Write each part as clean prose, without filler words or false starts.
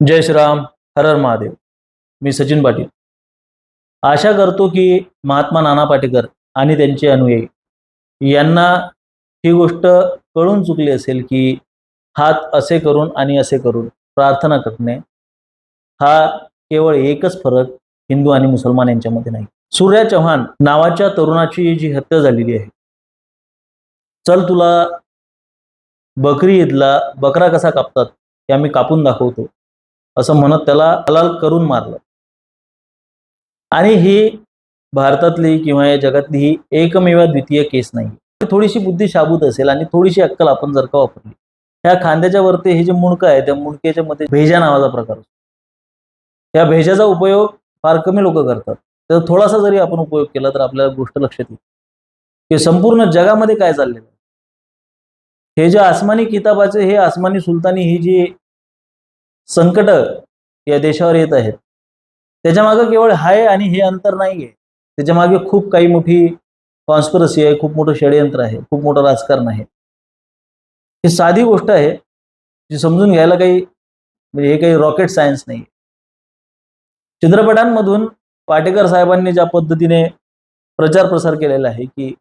जय श्रीराम. हर हर महादेव. मी सचिन पाटील. आशा करतो की महात्मा नाना पाटेकर आणि त्यांचे अनुयायी यांना ही गोष्ट कळून चुकली असेल की हात असे करून आणि असे करून प्रार्थना करणे हा केवळ एकच फरक हिंदू आणि मुसलमान यांच्यामध्ये नाही. सूर्या चव्हाण नावाच्या तरुणाची जी हत्या झालेली आहे, चल तुला बकरी ईदला बकरा कसा कापतात हे आम्ही कापून दाखवतो असं म्हणत त्याला हलाल करून मारलं. आणि ही भारतातली किंवा या जगातली ही एकमेव द्वितीय केस नाही. थोडीशी बुद्धी शाबूत असेल आणि थोडीशी अक्कल आपण जर का वापरली, ह्या खांद्याच्या वरती हे जे मुंडकं आहे त्या मुंडक्याच्या मध्ये भेजा नावाचा प्रकार असतो. त्या भेजाचा उपयोग फार कमी लोक करतात. तर थोडासा जरी आपण उपयोग केला तर आपल्याला गोष्ट लक्षात येईल की संपूर्ण जगामध्ये काय चाललेलं आहे. हे जे आसमानी किताबाचे हे आसमानी सुलतानी ही जी संकट या देशावर येत आहेत, त्याच्या मागे केवळ हाय आणि हे अंतर नाहीये. त्याच्या मागे खूप काही मोठी कॉन्स्पिरसी आहे, खूप मोठं षडयंत्र आहे, खूप मोठं राजकारण आहे. ही साधी गोष्ट आहे जी समजून घ्यायला काही म्हणजे हे काही रॉकेट सायन्स नाही. चित्रपटांमधून पाटेकर साहेबांनी ज्या पद्धतीने प्रचार प्रसार केलेला आहे की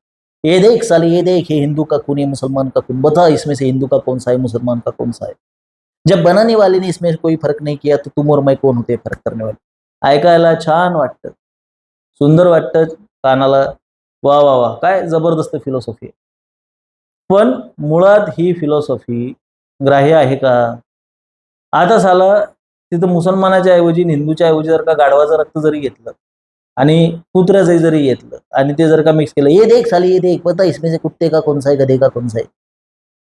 ये देख साले ये देख, ये हिंदू का खून, ये मुसलमान का खून, बता इसमें से हिंदू का कौन सा है, मुसलमान का कौन सा है. जब बनाने वाले ने इसमें कोई फर्क नहीं किया तो तुम और मैं कौन होते फरक करने वाले. ऐकायला छान वाटतं, सुंदर वाटतं कानाला. वा वा वा, काय जबरदस्त फिलॉसॉफी आहे. पण मुळात ही फिलॉसॉफी ग्राह्य आहे का? आता साला तिथं मुसलमानाच्या ऐवजी हिंदूच्या ऐवजी जर का गाढवाचं रक्त जरी घेतलं आणि कुत्र्याचं जरी घेतलं आणि ते जर का मिक्स केलं, ये देख साले ये देख, पता इसमें से कुत्ते का कौन सा है, गधे का कौन सा है,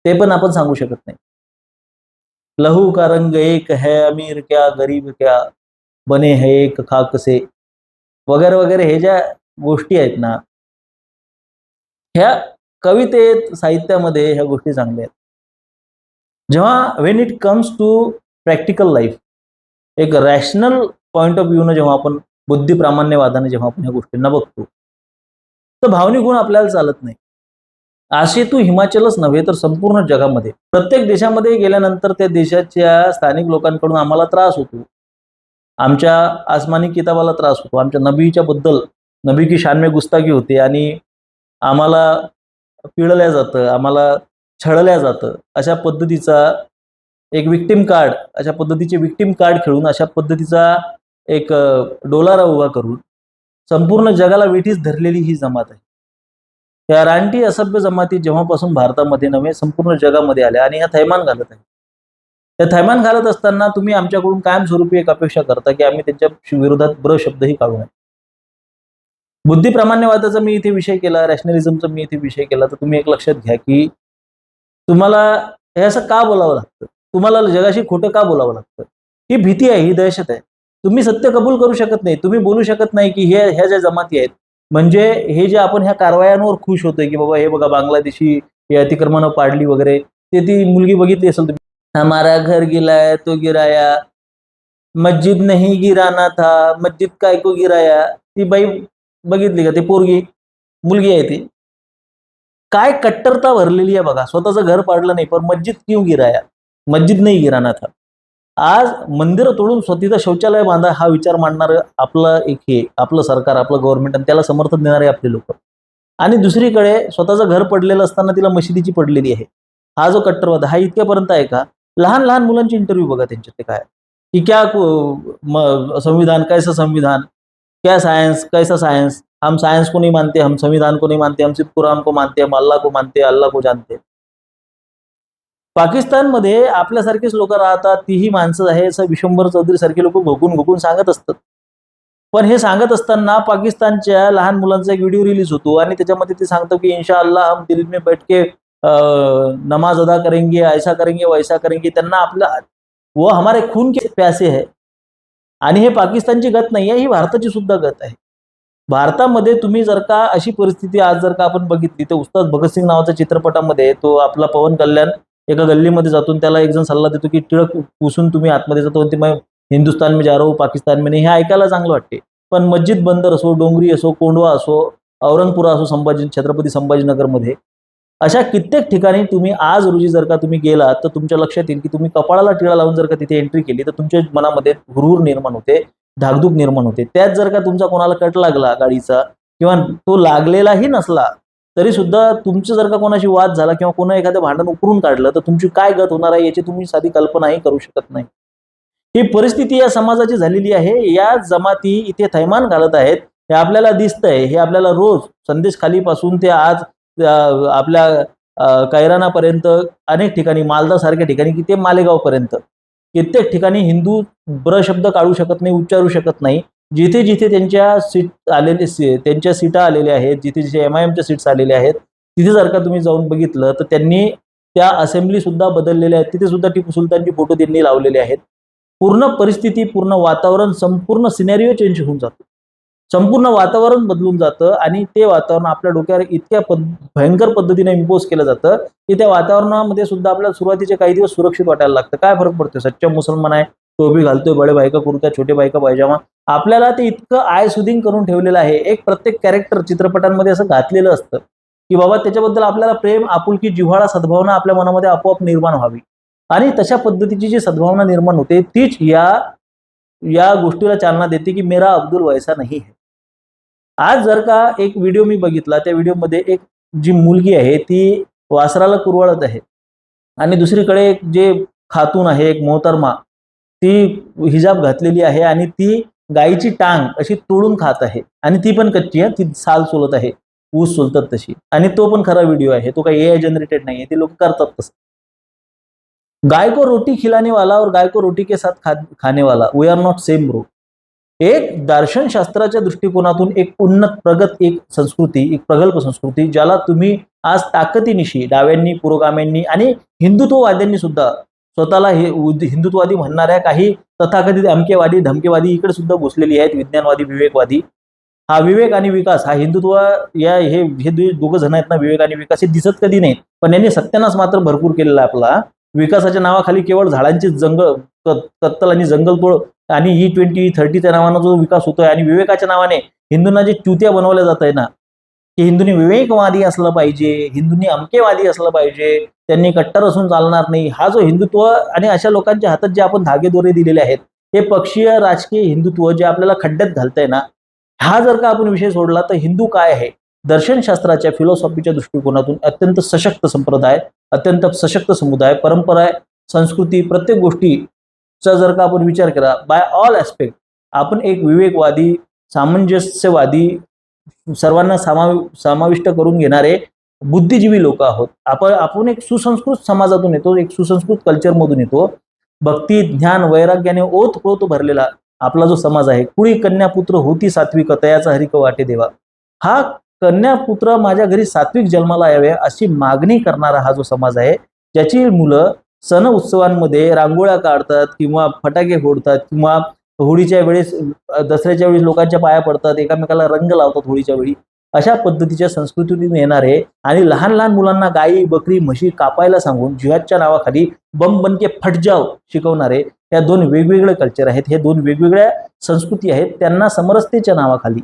ते पण आपण सांगू शकत नाही. लहू का रंग एक है, अमीर क्या गरीब क्या, बने है एक खाक से, वगैरे वगैरे हे ज्या गोष्टी आहेत ना, ह्या कवितेत साहित्यामध्ये ह्या गोष्टी चांगल्या आहेत. जेव्हा when it comes to practical life, एक रॅशनल पॉइंट ऑफ व्ह्यूनं जेव्हा आपण बुद्धिप्रामाण्यवादाने जेव्हा आपण ह्या गोष्टींना बघतो, तर भावनिक गुण आपल्याला चालत नाही. असे तू हिमाचलच नव्हे तर संपूर्ण जगामध्ये प्रत्येक देशामध्ये गेल्यानंतर त्या देशाच्या स्थानिक लोकांकडून आम्हाला त्रास होतो. आमच्या आसमानी किताबाला त्रास होतो. आमच्या नबीच्या बद्दल नबी की शान में गुस्ताखी होते आणि आम्हाला पिळल्या जातं, आम्हाला छळल्या जातं. अशा पद्धतीचा एक विक्टिम कार्ड, अशा पद्धतीचे विक्टिम कार्ड खेळून, अशा पद्धतीचा एक डोलारा उभा करून संपूर्ण जगाला वेठीस धरलेली ही जमात आहे. त्या रानटी असभ्य जमाती जेव्हापासून भारतामध्ये नव्हे संपूर्ण जगामध्ये आल्या आणि ह्या थैमान घालत आहे. त्या थैमान घालत असताना तुम्ही आमच्याकडून कायमस्वरूपी एक अपेक्षा करता की आम्ही त्यांच्या विरोधात ब्र शब्दही काढू नये. बुद्धिप्रामाण्यवादाचा मी इथे विषय केला, रॅशनलिझमचा मी इथे विषय केला, तर तुम्ही एक लक्षात घ्या की तुम्हाला हे असं का बोलावं लागतं, तुम्हाला जगाशी खोटं का बोलावं लागतं. ही भीती आहे, ही दहशत आहे. तुम्ही सत्य कबूल करू शकत नाही. तुम्ही बोलू शकत नाही की ह्या ज्या जमाती आहेत, म्हणजे हे जे आपण ह्या कारवायांवर खुश होतोय की बाबा हे बघा बांगलादेशी हे अतिक्रमणं पाडली वगैरे, ते ती मुलगी बघितली असेल तुम्ही, हमारा घर गिराया तो गिराया, मस्जिद नहीं गिराना था, मस्जिद काय को गिराया. ती बाई बघितली का? ती पोरगी मुलगी आहे ती. काय कट्टरता भरलेली आहे बघा. स्वतःचं घर पाडलं नाही पण मस्जिद क्यों गिराया, मस्जिद नाही गिराना था. आज मंदिरं तोडून स्वतःचं शौचालय बांधा हा विचार मांडणारं आपलं एक हे आपलं सरकार, आपलं गव्हर्नमेंट आणि त्याला समर्थन देणारे आपले लोक. आणि दुसरीकडे स्वतःचं घर पडलेलं असताना तिला मशिदीची पडलेली आहे. हा जो कट्टरवाद हा इतक्यापर्यंत आहे का? लहान लहान मुलांची इंटरव्ह्यू बघा त्यांचे, ते काय की क्या संविधान कैसा संविधान, क्या सायन्स कैसा सायन्स, हम सायन्स को नहीं मानते, हम संविधान को नहीं मानते, हम सिर्फ कुरान को मानते, हम अल्लाह को मानते, अल्लाह को जानते. पाकिस्तानमध्ये आपल्यासारखीच लोक राहतात, तीही माणसं आहे, असं विश्वंभर चौधरी सारखे लोक भोगून भोगून सांगत असतात. पण हे सांगत असताना पाकिस्तानच्या लहान मुलांचा एक व्हिडिओ रिलीज होतो आणि त्याच्यामध्ये ते सांगतो की इंशाअल्लाह हम दिल्ली में बैठ के नमाज अदा करेंगे, ऐसा करेंगे वैसा करेंगे. त्यांना आपला वो हमारे खून के प्यासे है. आणि हे पाकिस्तानची गत नाही आहे, ही भारताची सुद्धा गत आहे. भारतामध्ये तुम्ही जर का अशी परिस्थिती आज जर का आपण बघितली तर उस्ताद भगतसिंग नावाच्या चित्रपटामध्ये तो आपला पवन कल्याण एका गल्लीमध्ये जातून त्याला एक जण सल्ला देतो की टिळक पुसून तुम्ही आतमध्ये जातो आणि मैं हिंदुस्तान में जा रहा हूं, पाकिस्तान में नाही. हे ऐकायला चांगलं वाटते. पण मस्जिद बंदर असो, डोंगरी असो, कोंडवा असो, औरंगपुरा असो, छत्रपती संभाजीनगरमध्ये अशा कित्येक ठिकाणी तुम्ही आज रोजी जर का तुम्ही गेलात तर तुमच्या लक्षात येईल की तुम्ही कपाळाला टिळा लावून जर का तिथे एंट्री केली तर तुमच्या मनामध्ये हुरूर निर्माण होते, धाकधूक निर्माण होते. त्यात जर का तुमचा कोणाला कट लागला गाडीचा किंवा तो लागलेलाही नसला तरी सुद्धा तुमचं जर का कोणाशी वाद झाला किंवा कोणा एखादं भांडण उकरून काढलं तर तुमची काय गत होणार आहे याची तुम्ही साधी कल्पनाही करू शकत नाही. ही परिस्थिती या समाजाची झालेली आहे. या जमाती इथे थैमान घालत आहेत, हे आपल्याला दिसतंय. हे आपल्याला रोज संदेश खालीपासून ते आज आपल्या कैरानापर्यंत अनेक ठिकाणी, मालदा सारख्या ठिकाणी की ते मालेगावपर्यंत कित्येक ठिकाणी हिंदू ब्र शब्द काढू शकत नाही, उच्चारू शकत नाही. जिथे जिथे त्यांच्या सीट आलेले त्यांच्या सीटा आलेल्या आहेत, जिथे जिथे MIMच्या सीट्स आलेल्या आहेत, तिथे जर का तुम्ही जाऊन बघितलं तर त्यांनी त्या असेंब्ली सुद्धा बदललेल्या आहेत. तिथे सुद्धा टिपू सुलतानची फोटो त्यांनी लावलेले आहेत. पूर्ण परिस्थिती, पूर्ण वातावरण, संपूर्ण सिनेरिओ चेंज होऊन जातो. संपूर्ण वातावरण बदलून जातं आणि ते वातावरण आपल्या डोक्यावर इतक्या भयंकर पद्धतीने इम्पोज केलं जातं की त्या वातावरणामध्ये सुद्धा आपल्याला सुरुवातीचे काही दिवस सुरक्षित वाटायला लागतं. काय फरक पडतो? सच्चा मुसलमान आहे, टोपी घालतोय, बडे बायका कुर्ता, छोटे बायका पायजामा. आपल्याला ते इतकं आय सुदिंग करून ठेवलेलं आहे. एक प्रत्येक कॅरेक्टर चित्रपटांमध्ये असं घातलेलं असतं की बाबा त्याच्याबद्दल आपल्याला प्रेम, आपुलकी, जिव्हाळा, सद्भावना आपल्या मनामध्ये आपोआप निर्माण व्हावी. आणि तशा पद्धतीची जी सद्भावना निर्माण होते तीच या गोष्टीला चालना देते की मेरा अब्दुल वैसा नहीं है. आज जर का एक व्हिडिओ मी बघितला, त्या व्हिडिओमध्ये एक जी मुलगी आहे ती वासराला कुरवाळत आहे आणि दुसरीकडे एक जे खातून आहे, एक मोहतरमा, ती हिजाब घातलेली आहे आणि ती गायीची टांग अशी तोडून खात आहे आणि ती पण कच्ची आहे, ती साल सोलत आहे, ऊस सोलतात तशी. आणि तो पण खरा व्हिडिओ आहे, तो काही AI जनरेटेड नाहीये, ते लोक करतात तसं. गाय को रोटी खिलाने वाला और गाय को रोटी के साथ खाने वाला, we are not same bro. एक दर्शनशास्त्राच्या दृष्टिकोनातून एक उन्नत प्रगत एक संस्कृती, एक प्रगल्भ संस्कृती, ज्याला तुम्ही आज ताकदीनिशी डाव्यांनी, पुरोगाम्यांनी आणि हिंदुत्ववाद्यांनी सुद्धा स्वतःला हे हिंदुत्ववादी म्हणणाऱ्या काही तथाकथित अमकेवादी, धमकेवादी इकडे सुद्धा घुसलेली आहेत, विज्ञानवादी, विवेकवादी. हा विवेक आणि विकास, हा हिंदुत्व, हे दोघं जण आहेत ना, विवेक आणि विकास, हे दिसत कधी नाही, पण यांनी सत्यानाश मात्र भरपूर केलेला आहे आपला. विकासाच्या नावाखाली केवळ झाडांची कत्तल आणि जंगलतोड आणि E2030च्या नावानं जो विकास होतोय आणि विवेकाच्या नावाने हिंदूंना जे चुत्या बनवल्या जात आहे ना, की हिंदूंनी विवेकवादी असलं पाहिजे, हिंदूंनी अमकेवादी असलं पाहिजे, त्यांनी कट्टर असून चालणार नाही. हा जो हिंदुत्व आणि अशा लोकांच्या हातात जे आपण धागेदोरे दिलेले आहेत, हे पक्षीय राजकीय हिंदुत्व जे आपल्याला खड्ड्यात घालतंय ना, हा जर का आपण विषय सोडला तर हिंदू काय आहे? दर्शनशास्त्राच्या, फिलॉसॉफीच्या दृष्टिकोनातून अत्यंत सशक्त संप्रदाय, अत्यंत सशक्त समुदाय, परंपरा, संस्कृती, प्रत्येक गोष्टीचा जर का आपण विचार केला बाय ऑल ॲस्पेक्ट, आपण एक विवेकवादी, सामंजस्यवादी, सर्वांना समाविष्ट करून घेणारे बुद्धिजीवी लोक आहोत. आपण एक सुसंस्कृत समाजातून येतो, एक सुसंस्कृत कल्चरमधून येतो. भक्ती, ज्ञान, वैराग्याने ओतप्रोत भरलेला आपला जो समाज आहे. कुळी कन्यापुत्र होती सात्विक, तयाचा हरिक वाटे देवा. हा कन्यापुत्र माझ्या घरी सात्विक जन्माला यावे अशी मागणी करणारा हा जो समाज आहे, ज्याची मुलं सण उत्सवांमध्ये रांगोळ्या काढतात किंवा फटाके फोडतात किंवा होळीच्या वेळेस, दसऱ्याच्या वेळेस लोकांच्या पाया पडतात, एकामेकाला रंग लावतात होळीच्या वेळी, अशा पद्धतीच्या संस्कृतीतून येणारे आणि लहान लहान मुलांना गायी, बकरी, म्हशी कापायला सांगून जिहादच्या नावाखाली बम बनके फट जाव शिकवणारे या दोन वेगवेगळे कल्चर आहेत. हे दोन वेगवेगळ्या संस्कृती आहेत. त्यांना समरसतेच्या नावाखाली,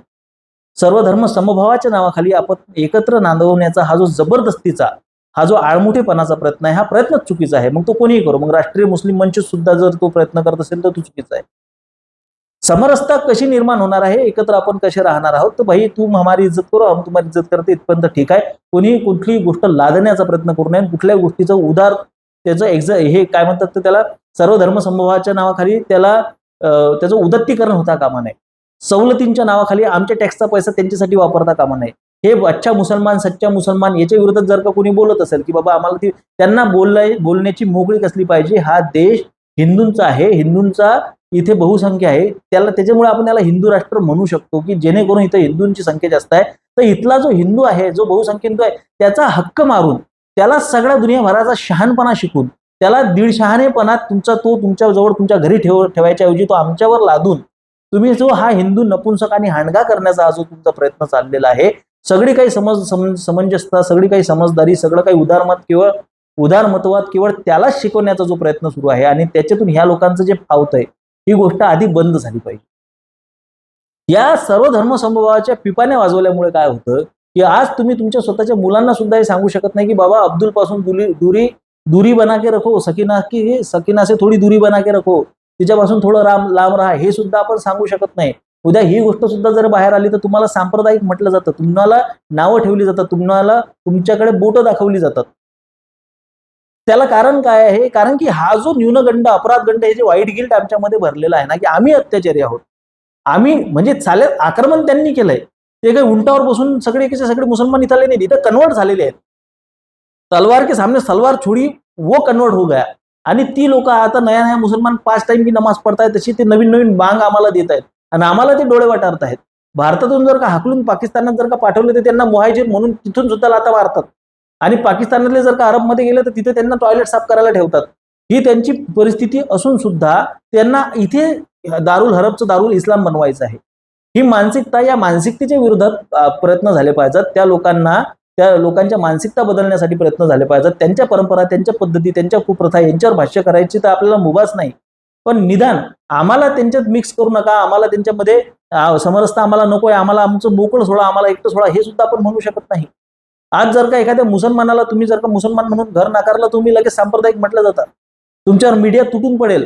सर्वधर्म समभावाच्या नावाखाली आपण एकत्र नांदवण्याचा हा जो जबरदस्तीचा, हा जो आळमुठेपणाचा प्रयत्न आहे, हा प्रयत्नच चुकीचा आहे. मग तो कोणीही करो, मग राष्ट्रीय मुस्लिम मंच सुद्धा जर तो प्रयत्न करत असेल तर तो चुकीचा आहे. समरसता कशी निर्माण होणार आहे, एकत्र आपण कसे राहणार आहोत, तर भाई तुम हमारी इज्जत करो, हम तुम्हारी इज्जत करते, इथपर्यंत ठीक आहे. कोणी कुठली गोष्ट लादण्याचा प्रयत्न करू नये, कुठल्या गोष्टीचं उदार त्याचं हे काय म्हणतात तर त्याला सर्वधर्म समभावाच्या नावाखाली त्याचं उदत्तीकरण होता कामा नये. सवलतींच्या नावाखाली आमच्या टॅक्सचा पैसा त्यांच्यासाठी वापरता कामा नये. हे अच्छा मुसलमान, सच्चा मुसलमान याच्या विरोधात जर का कोणी बोलत असेल की बाबा आम्हाला त्यांना बोलण्याची मोकळीक असली पाहिजे. हा देश हिंदूंचा आहे, हिंदूंचा इथे बहुसंख्या आहे, त्याच्यामुळे आपण त्याला हिंदू राष्ट्र म्हणू शकतो की जेणेकरून इथे हिंदूंची संख्या जास्त आहे. तर इथला जो हिंदू आहे, जो बहुसंख्य हिंदू आहे, त्याचा हक्क मारून, त्याला सगळ्या दुनियाभराचा शहाणपणा शिकून, त्याला दीडशहाणेपणा तुमच्या जवळ तुमच्या घरी ठेवायच्या ऐवजी तो आमच्यावर लादून तुम्ही जो हा हिंदू नपुंसक आणि हाणगा करण्याचा जो तुमचा प्रयत्न चाललेला आहे, सगळी काही समंजसता, सगळी काही समजदारी, सगळं काही उदारमतवाद केवळ त्यालाच शिकवण्याचा जो प्रयत्न सुरू आहे आणि त्याच्यातून ह्या लोकांचं जे फावतंय, ही गोष्ट आधी बंद झाली पाहिजे. या सर्व धर्म समभावाच्या पिपाने वाजवल्यामुळे काय होतं की आज तुम्ही तुमच्या स्वतःच्या मुलांना सुद्धा हे सांगू शकत नाही की बाबा अब्दुल पासून दूरी बना के रखो, सकीना से थोडी दूरी बना के रखो, तिच्यापासून थोडं लांब राहा, हे सुद्धा आपण सांगू शकत नाही. उद्या ही गोष्ट सुद्धा जर बाहेर आली तर तुम्हाला सांप्रदायिक म्हटलं जातं, तुम्हाला नावं ठेवली जातात, तुम्हाला तुमच्याकडे बोटं दाखवली जातात. त्याला कारण काय आहे? कारण की हा जो न्यूनगंड, अपराधगंड, हे जे वाईट गिल्ट आमच्यामध्ये भरलेला आहे ना, की आम्ही अत्याचारी आहोत, आम्ही म्हणजे चालेल आक्रमण त्यांनी केलंय, ते काही उंटावर बसून सगळे मुसलमान इथले नाही, इथं कन्वर्ट झालेले आहेत. तलवार के सामने सलवार छोड़ी वो कन्वर्ट हो गया. आणि ती लोक आता नया मुसलमान 5 टाइम की नमाज पडतायत, तशी ते नवीन बांग आम्हाला देत आहेत आणि आम्हाला ते डोळे वाटारत आहेत. भारतातून जर का हाकलून पाकिस्तानात जर का पाठवले तर त्यांना मुहाजिर म्हणून तिथून सुद्धा लाथा मारतात आणि पाकिस्तानातले जर का अरबमध्ये गेले तर तिथे त्यांना टॉयलेट साफ करायला ठेवतात. ही त्यांची परिस्थिती असून सुद्धा त्यांना इथे दारुल हरबचं दारुल इस्लाम बनवायचं आहे. ही मानसिकता, या मानसिकतेच्या विरोधात प्रयत्न झाले पाहिजेत. त्या लोकांच्या मानसिकता बदलण्यासाठी प्रयत्न झाले पाहिजेत. त्यांच्या परंपरा, त्यांच्या पद्धती, त्यांच्या कुप्रथा यांच्यावर भाष्य करायची तर आपल्याला मुभाच नाही, पण निदान आम्हाला त्यांच्यात मिक्स करू नका, आम्हाला त्यांच्यामध्ये समरसता आम्हाला नकोय, आम्हाला आमचं मोकळं सोडा, आम्हाला एकटं सोडा, हे सुद्धा आपण म्हणू शकत नाही. आज जर का एखाद्या मुसलमानाला तुम्ही जर का मुसलमान म्हणून घर नाकारलं, तुम्ही लगेच सांप्रदायिक म्हटलं जातं, तुमच्यावर मीडिया तुटून पडेल,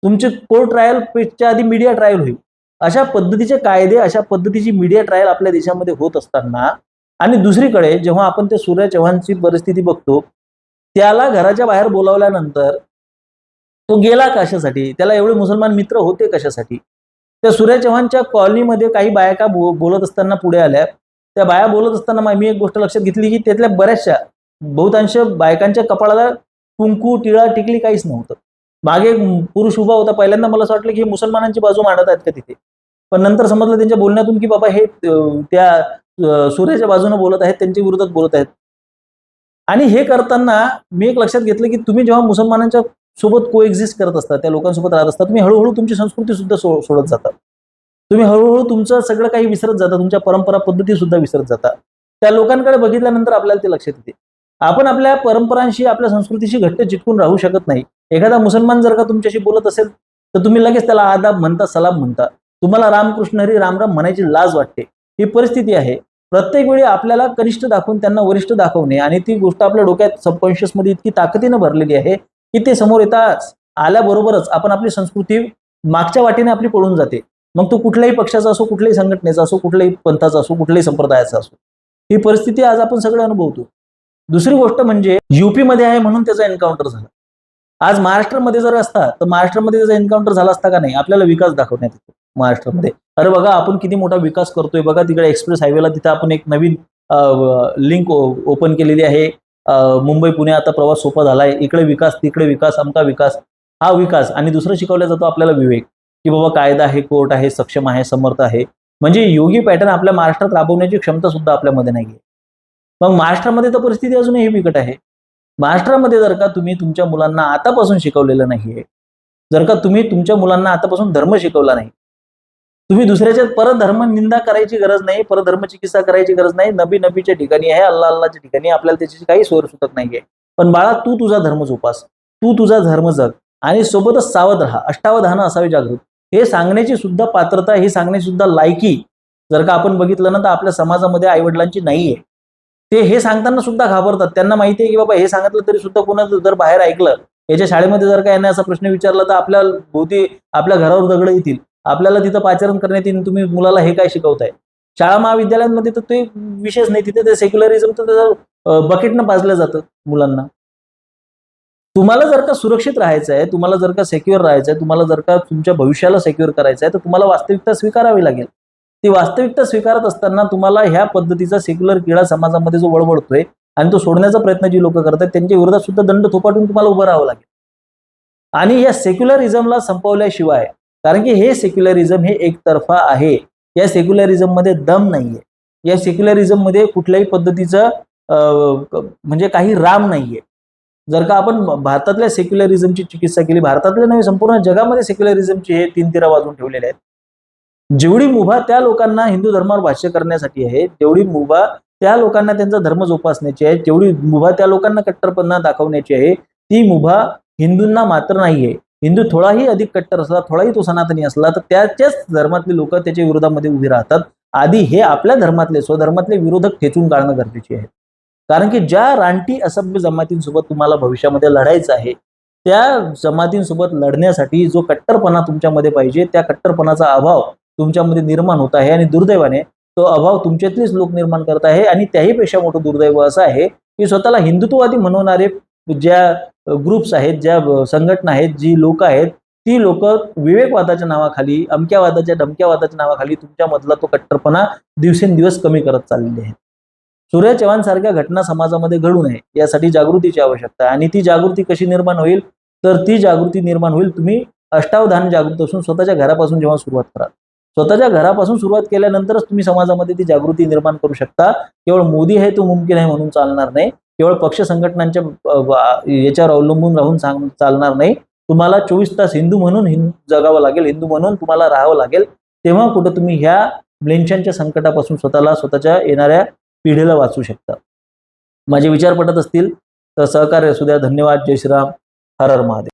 तुमचे कोर्ट ट्रायल पेक्षा आधी मीडिया ट्रायल होईल. अशा पद्धतीचे कायदे, अशा पद्धतीची मीडिया ट्रायल आपल्या देशामध्ये होत असताना, आणि दुसरीकडे जेव्हा आपण ते सूर्य चव्हाणची परिस्थिती बघतो, त्याला घराच्या बाहेर बोलावल्यानंतर तो गेला कशासाठी? त्याला एवढे मुसलमान मित्र होते कशासाठी? त्या सूर्य चव्हाणच्या कॉलनीमध्ये काही बायका बोलत असताना पुढे आल्या. त्या बाया बोलत असताना मी एक गोष्ट लक्षात घेतली की त्यातल्या बऱ्याचशा बहुतांश बायकांच्या कपाळाला कुंकू, टिळा, टिकली काहीच नव्हतं. मागे एक पुरुष उभा होता. पहिल्यांदा मला असं वाटलं की मुसलमानांची बाजू मांडत आहेत का तिथे, पण नंतर समजलं त्यांच्या बोलण्यातून की बाबा हे त्या सूर्याच्या बाजूने बोलत आहेत, त्यांच्या विरोधात बोलत आहेत. आणि हे करताना मी एक लक्षात घेतलं की तुम्ही जेव्हा मुसलमानांच्या सोबत कोएक्झिस्ट करत असता, त्या लोकांसोबत राहत असता, तुम्ही हळूहळू तुमची संस्कृती सुद्धा सोडत जाता. तुम्ही हळूहळू तुमचं सगळं काही विसरत जाता, तुमच्या परंपरा पद्धती सुद्धा विसरत जाता. त्या लोकांकडे बघितल्यानंतर आपल्याला ते लक्षात येते, आपण आपल्या परंपरांशी, आपल्या संस्कृतीशी घट्ट चिटकून राहू शकत नाही. एखादा मुसलमान जर का तुमच्याशी बोलत असेल तर तुम्ही लगेच त्याला आदाब म्हणता, सलाम म्हणता. तुम्हाला रामकृष्ण हरी राम राम म्हणायची लाज वाटते. ही परिस्थिती आहे. प्रत्येक वेळी आपल्याला कनिष्ठ दाखवून त्यांना वरिष्ठ दाखवणे, आणि ती गोष्ट आपल्या डोक्यात सबकॉन्शियस मध्ये इतकी ताकदीनं भरलेली आहे की ते समोर आल्याबरोबरच आपण आपली संस्कृती मागच्या वाटेने आपली पळून जाते. मग तो कुठल्याही पक्षाचा असो, कुठल्याही संघटनेचा असो, कुठल्याही पंथाचा असो, कुठल्याही संप्रदायाचा असो. ही परिस्थिती आज आपण सगळे अनुभवतो. दुसरी गोष्ट म्हणजे युपी मध्ये आहे म्हणून त्याचा एन्काउंटर झाला. आज महाराष्ट्रामध्ये जर असता तर महाराष्ट्रामध्ये त्याचा एन्काउंटर झाला असता का नाही? आपल्याला विकास दाखवण्यात येतो महाराष्ट्रामध्ये. अरे बघा आपण किती मोठा विकास करतोय बघा, तिकडे एक्सप्रेस हायवेला तिथे आपण एक नवीन लिंक ओपन केलेली आहे. मुंबई पुणे आता प्रवास सोपा झालाय. इकडे विकास, तिकडे विकास, अमका विकास, हा विकास. आणि दुसरं शिकवलं जातो आपल्याला विवेक, की बाबा कायदा आहे, कोर्ट आहे, सक्षम आहे, समर्थ आहे. म्हणजे योगी पॅटर्न आपल्या महाराष्ट्रात राबवण्याची क्षमता सुद्धा आपल्यामध्ये नाहीये. मग महाराष्ट्रामध्ये तर परिस्थिती अजूनही बिकट आहे. महाराष्ट्रामध्ये जर का तुम्ही तुमच्या मुलांना आतापासून शिकवलेलं नाहीये, जर का तुम्ही तुमच्या मुलांना आतापासून धर्म शिकवला नाही, तुम्ही दुसऱ्याच्या परधर्म निंदा करायची गरज नाही, परधर्म चिकित्सा करायची गरज नाही. नबीच्या ठिकाणी आहे, अल्लाच्या ठिकाणी, आपल्याला त्याची काही सोय सुटत नाहीये. पण बाळा तू तुझा धर्म जोपास, तू तुझा धर्म जग, आणि सोबतच सावध राहा, अष्टावधान असावे जागृत. हे सांगण्याची सुद्धा पात्रता, हे सांगण्याची सुद्धा लायकी जर का आपण बघितलं ना तर आपल्या समाजामध्ये आईवडिलांची नाहीये. ते हे सांगताना सुद्धा घाबरतात. त्यांना माहिती आहे की बाबा हे सांगितलं तरी सुद्धा कोणाचं जर बाहेर ऐकलं, याच्या शाळेमध्ये जर का यांना असा प्रश्न विचारला तर आपल्या भोवती आपल्या घरावर दगड येतील, आपल्याला तिथं पाचारण करण्यात येईल, तुम्ही मुलाला हे काय शिकवताय. शाळा महाविद्यालयांमध्ये तर ते विषयच नाही, तिथे ते सेक्युलरिझम तर बकेटनं पाजलं जातं मुलांना. तुम्हाला जर का सुरक्षित राहायचं आहे, तुम्हाला जर का सेक्युअर राहायचं आहे, तुम्हाला जर का तुमच्या भविष्याला सेक्युअर करायचं आहे, तर तुम्हाला वास्तविकता स्वीकारावी लागेल. ती वास्तविकता स्वीकारत असताना तुम्हाला ह्या पद्धतीचा सेक्युलर किडा समाजामध्ये जो वळवळतोय आणि तो सोडण्याचा प्रयत्न जी लोक करतात त्यांच्या विरोधात सुद्धा दंड थोपाटून तुम्हाला उभं राहावं लागेल. आणि या सेक्युलरिझमला संपवल्याशिवाय, कारण की हे सेक्युलरिझम हे एकतर्फा आहे, या सेक्युलरिझम मध्ये दम नाहीये, या सेक्युलरिझम मध्ये कुठल्याही पद्धतीचं म्हणजे काही राम नाहीये. जर का आपण भारतातल्या सेक्युलरिझमची चिकित्सा केली, भारतातल्या नव्हे संपूर्ण जगामध्ये सेक्युलरिझमची हे 3 तिरा वाजून ठेवलेले आहेत. जेवढी मुभा त्या लोकांना हिंदू धर्मावर भाष्य करण्यासाठी आहे, तेवढी मुभा त्या लोकांना त्यांचा धर्म जोपासण्याची आहे, तेवढी मुभा त्या लोकांना कट्टरपणा दाखवण्याची आहे, ती मुभा हिंदूंना मात्र नाहीये. हिंदू थोडाही अधिक कट्टर असला, थोडाही तो सनातनी असला, तर त्याच्याच धर्मातले लोक त्याच्या विरोधामध्ये उभी राहतात. आधी हे आपल्या धर्मातले स्वधर्मातले विरोधक ठेचून काढणं गरजेचे आहे. कारण की ज्या रानटी असभ्य जमातींसोबत तुम्हाला भविष्यामध्ये लढायचं आहे, त्या जमातींसोबत लढण्यासाठी जो कट्टरपणा तुमच्यामध्ये पाहिजे, त्या कट्टरपणाचा अभाव तुमच्यामध्ये निर्माण होत आहे आणि दुर्दैवाने तो अभाव तुमच्यातलेच लोक निर्माण करत आहे. आणि त्याहीपेक्षा मोठं दुर्दैव असं आहे की स्वतःला हिंदुत्ववादी म्हणवणारे ज्या ग्रुप्स आहेत, ज्या संघटना आहेत, जी लोक आहेत, ती लोक विवेकवादाच्या नावाखाली, अमक्यावादाच्या धमक्यावादाच्या नावाखाली तुमच्यामधला तो कट्टरपणा दिवसेंदिवस कमी करत चाललेले आहेत. सूर्य चव्हाण सारख्या घटना समाजामध्ये घडू नये यासाठी जागृतीची आवश्यकता आहे. आणि ती जागृती कशी निर्माण होईल? तर ती जागृती निर्माण होईल तुम्ही अष्टावधान जागृत असून स्वतःच्या घरापासून जेव्हा सुरुवात कराल. स्वतःच्या घरापासून सुरुवात केल्यानंतरच तुम्ही समाजामध्ये ती जागृती निर्माण करू शकता. केवळ मोदी आहे तो मुमकिन आहे म्हणून चालणार नाही. केवळ पक्ष संघटनांच्या याच्यावर अवलंबून राहून चालणार नाही. तुम्हाला 24 तास हिंदू म्हणून जगावं लागेल, हिंदू म्हणून तुम्हाला राहावं लागेल. तेव्हा कुठं तुम्ही ह्या ब्लेंचच्या संकटापासून स्वतःला, स्वतःच्या येणाऱ्या पिढीला वाचू शकता. माझे विचार पटत असतील तर सहकार्य असू द्या. धन्यवाद. जय श्रीराम. हर हर महादेव.